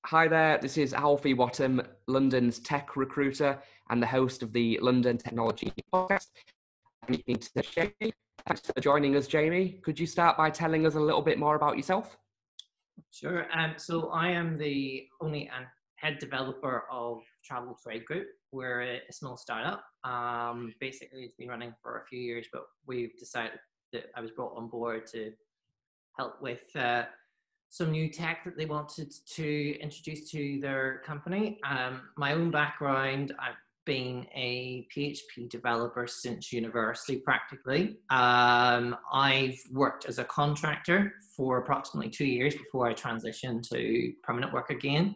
Hi there, this is Alfie Whattam, London's tech recruiter and the host of the London Technology Podcast. I'm speaking to Jamie. Thanks for joining us, Jamie. Could you start by telling us a little bit more about yourself? Sure. So I am the only and head developer of Travel Trade Group. We're a small startup. Basically, it's been running for a few years, but we've decided that I was brought on board to help with some new tech that they wanted to introduce to their company. My own background, I've been a PHP developer since university practically. I've worked as a contractor for approximately 2 years before I transitioned to permanent work again.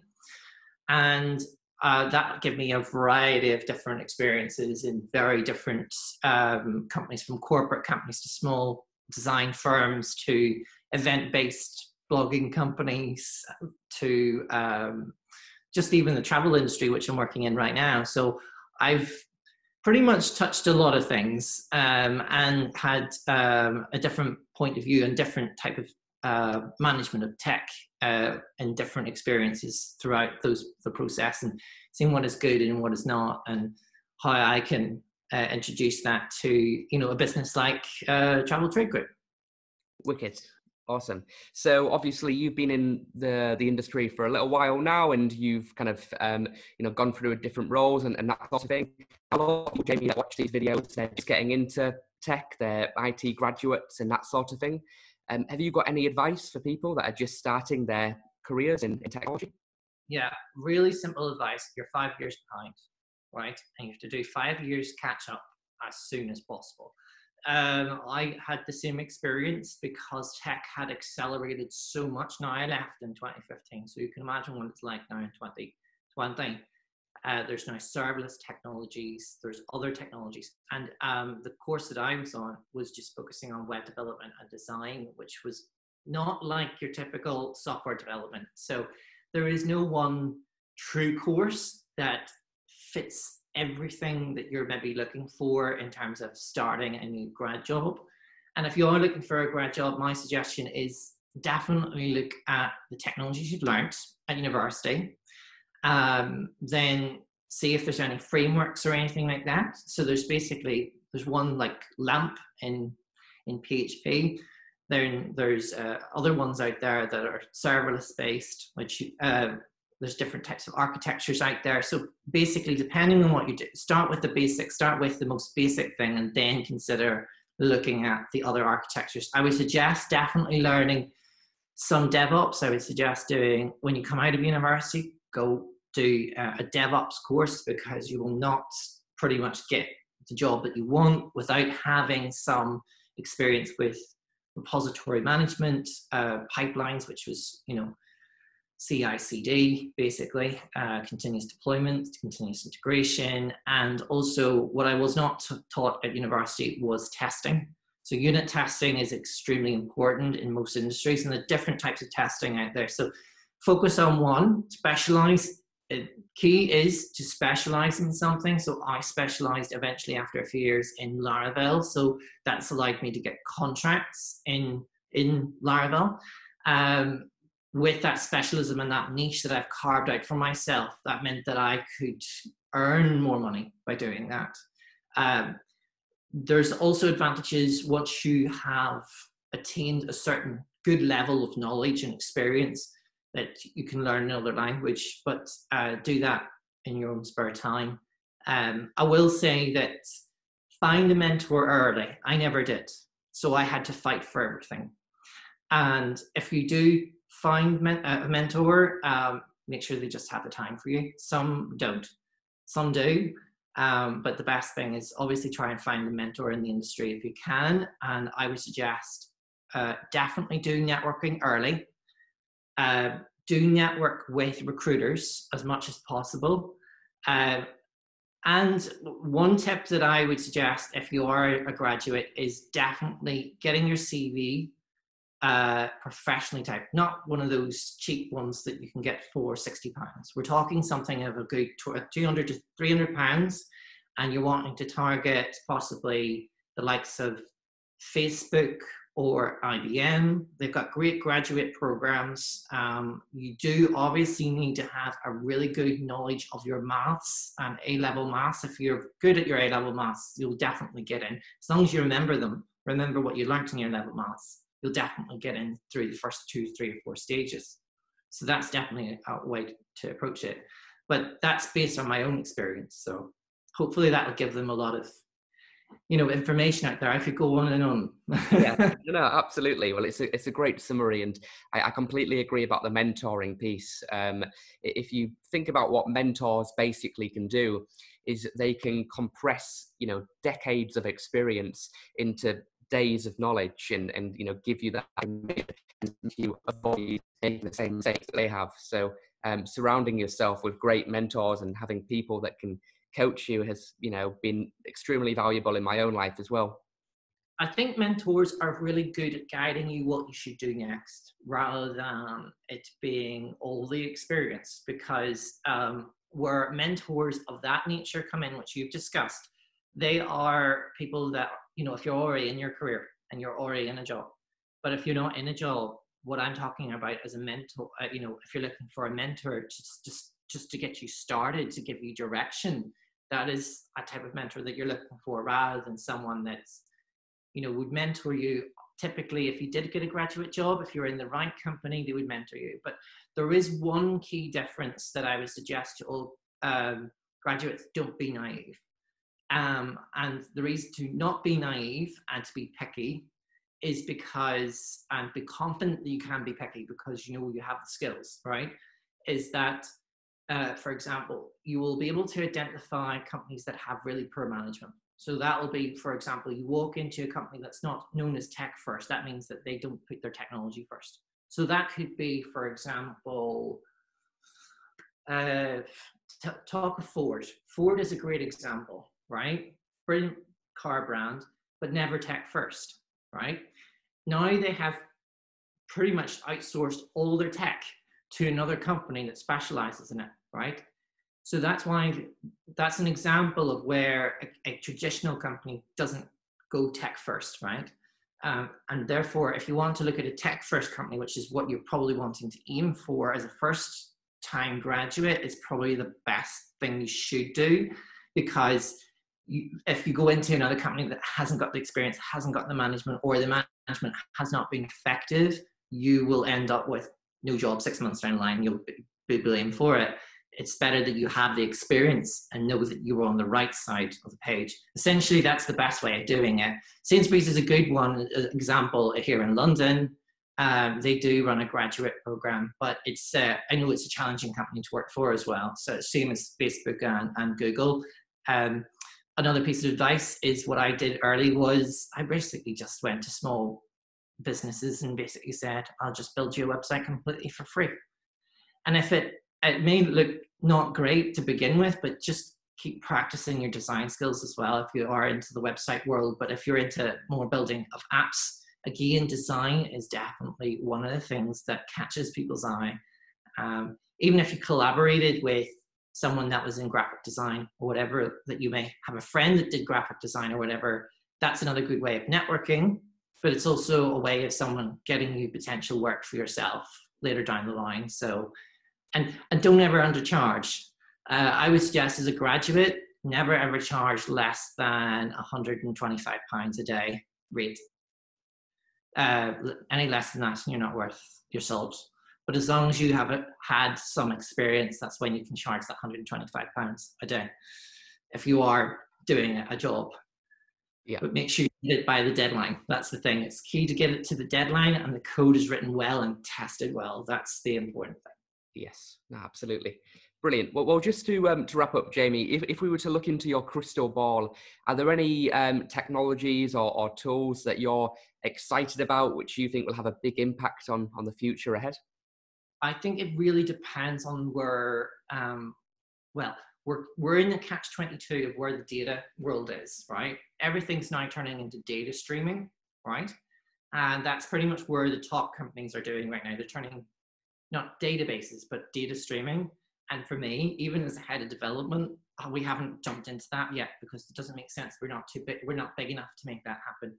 And that gave me a variety of different experiences in very different companies, from corporate companies to small design firms to event-based blogging companies to just even the travel industry, which I'm working in right now. So I've pretty much touched a lot of things and had a different point of view and different type of management of tech and different experiences throughout the process, and seeing what is good and what is not, and how I can introduce that to a business like Travel Trade Group. Wicked. Awesome. So obviously you've been in the industry for a little while now, and you've kind of gone through different roles and that sort of thing. A lot of people, Jamie, that watch these videos, they're just getting into tech, they're IT graduates and that sort of thing. Have you got any advice for people that are just starting their careers in technology? Yeah, really simple advice. You're 5 years behind, right? And you have to do 5 years catch up as soon as possible. I had the same experience because tech had accelerated so much. Now, I left in 2015, so you can imagine what it's like now in 2020. There's now serverless technologies, there's other technologies. And the course that I was on was just focusing on web development and design, which was not like your typical software development. So there is no one true course that fits everything that you're maybe looking for in terms of starting a new grad job. And if you are looking for a grad job, my suggestion is definitely look at the technologies you've learned at university. Then see if there's any frameworks or anything like that. So there's one like LAMP in PHP. Then there's other ones out there that are serverless based, which there's different types of architectures out there. So basically, depending on what you do, start with the basics, start with the most basic thing, and then consider looking at the other architectures. I would suggest definitely learning some DevOps. I would suggest doing, when you come out of university, go do a DevOps course, because you will not pretty much get the job that you want without having some experience with repository management, pipelines, which was, CI/CD, basically, continuous deployment, continuous integration. And also what I was not taught at university was testing. So unit testing is extremely important in most industries, and the different types of testing out there. So focus on one, specialize. Key is to specialize in something. So I specialized eventually after a few years in Laravel. So that's allowed me to get contracts in Laravel. With that specialism and that niche that I've carved out for myself, that meant that I could earn more money by doing that. There's also advantages once you have attained a certain good level of knowledge and experience, that you can learn another language, but do that in your own spare time. I will say that find a mentor early. I never did. So I had to fight for everything. And if you do find a mentor, make sure they just have the time for you. Some don't, some do. But the best thing is obviously try and find a mentor in the industry if you can. And I would suggest definitely do networking early. Do network with recruiters as much as possible. And one tip that I would suggest if you are a graduate is definitely getting your CV professionally typed, not one of those cheap ones that you can get for £60. We're talking something of a good £200 to £300, and you're wanting to target possibly the likes of Facebook or IBM. They've got great graduate programs. You do obviously need to have a really good knowledge of your maths and A-level maths. If you're good at your A-level maths, you'll definitely get in. As long as you remember them, remember what you learned in your level maths, you'll definitely get in through the first 2, 3, or 4 stages. So that's definitely a way to approach it. But that's based on my own experience. So hopefully that will give them a lot of, information out there. I could go on and on. Yeah, no, absolutely. Well, it's a great summary, and I completely agree about the mentoring piece. If you think about what mentors basically can do, is they can compress, decades of experience into days of knowledge, and give you that, and you avoid making the same mistakes that they have. So surrounding yourself with great mentors and having people that can coach you has, been extremely valuable in my own life as well. I think mentors are really good at guiding you what you should do next, rather than it being all the experience, because where mentors of that nature come in, which you've discussed, they are people that, if you're already in your career and you're already in a job, but if you're not in a job, what I'm talking about as a mentor, if you're looking for a mentor just to get you started, to give you direction, that is a type of mentor that you're looking for, rather than someone that's, would mentor you. Typically, if you did get a graduate job, if you're in the right company, they would mentor you. But there is one key difference that I would suggest to all graduates: don't be naive. And the reason to not be naive and to be picky is because, and be confident that you can be picky because you have the skills, right? Is that, for example, you will be able to identify companies that have really poor management. So that will be, for example, you walk into a company that's not known as tech first. That means that they don't put their technology first. So that could be, for example, talk of Ford. Ford is a great example, right? Brilliant car brand, but never tech first, right? Now they have pretty much outsourced all their tech to another company that specializes in it, right? So that's an example of where a traditional company doesn't go tech first, right? And therefore, if you want to look at a tech first company, which is what you're probably wanting to aim for as a first time graduate, it's probably the best thing you should do, because if you go into another company that hasn't got the experience, hasn't got the management, or the management has not been effective, you will end up with no job 6 months down the line. You'll be blamed for it. It's better that you have the experience and know that you were on the right side of the page. Essentially, that's the best way of doing it. Sainsbury's is a good one example here in London. They do run a graduate program, but it's I know it's a challenging company to work for as well. So same as Facebook and Google. Another piece of advice is what I did early was I basically just went to small businesses and basically said, I'll just build you a website completely for free. And if it may look not great to begin with, but just keep practicing your design skills as well if you are into the website world. But if you're into more building of apps, again, design is definitely one of the things that catches people's eye. Even if you collaborated with someone that was in graphic design or whatever, that you may have a friend that did graphic design or whatever, that's another good way of networking, but it's also a way of someone getting you potential work for yourself later down the line. So, and don't ever undercharge. I would suggest as a graduate, never ever charge less than £125 a day rate. Any less than that, you're not worth your salt. But as long as you have had some experience, that's when you can charge that £125 a day if you are doing a job. Yeah. But make sure you get it by the deadline. That's the thing. It's key to get it to the deadline, and the code is written well and tested well. That's the important thing. Yes, no, absolutely. Brilliant. Well, just to wrap up, Jamie, if we were to look into your crystal ball, are there any technologies or tools that you're excited about, which you think will have a big impact on the future ahead? I think it really depends on where, we're in the catch-22 of where the data world is, right? Everything's now turning into data streaming, right? And that's pretty much where the top companies are doing right now. They're turning not databases, but data streaming. And for me, even as a head of development, we haven't jumped into that yet because it doesn't make sense. We're not too big. We're not big enough to make that happen.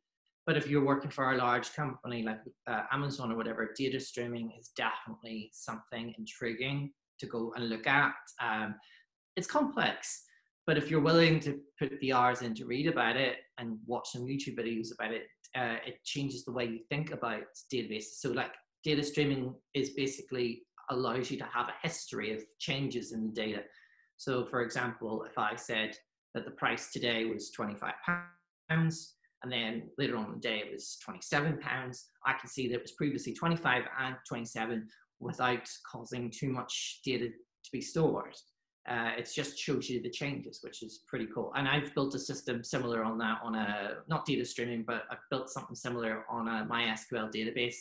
But if you're working for a large company like Amazon or whatever, data streaming is definitely something intriguing to go and look at. It's complex, but if you're willing to put the hours in to read about it and watch some YouTube videos about it, it changes the way you think about databases. So like data streaming is basically allows you to have a history of changes in the data. So for example, if I said that the price today was £25, and then later on in the day it was £27, I can see that it was previously 25 and 27 without causing too much data to be stored. It just shows you the changes, which is pretty cool. And I've built a system similar on that, on a, not data streaming, but I've built something similar on a MySQL database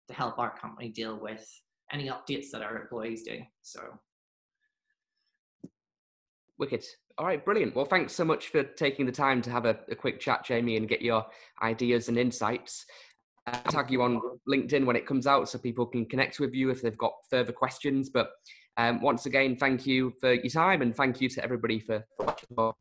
to help our company deal with any updates that our employees do. So. Wicked. All right, brilliant. Well, thanks so much for taking the time to have a quick chat, Jamie, and get your ideas and insights. I'll tag you on LinkedIn when it comes out so people can connect with you if they've got further questions. But once again, thank you for your time, and thank you to everybody for watching.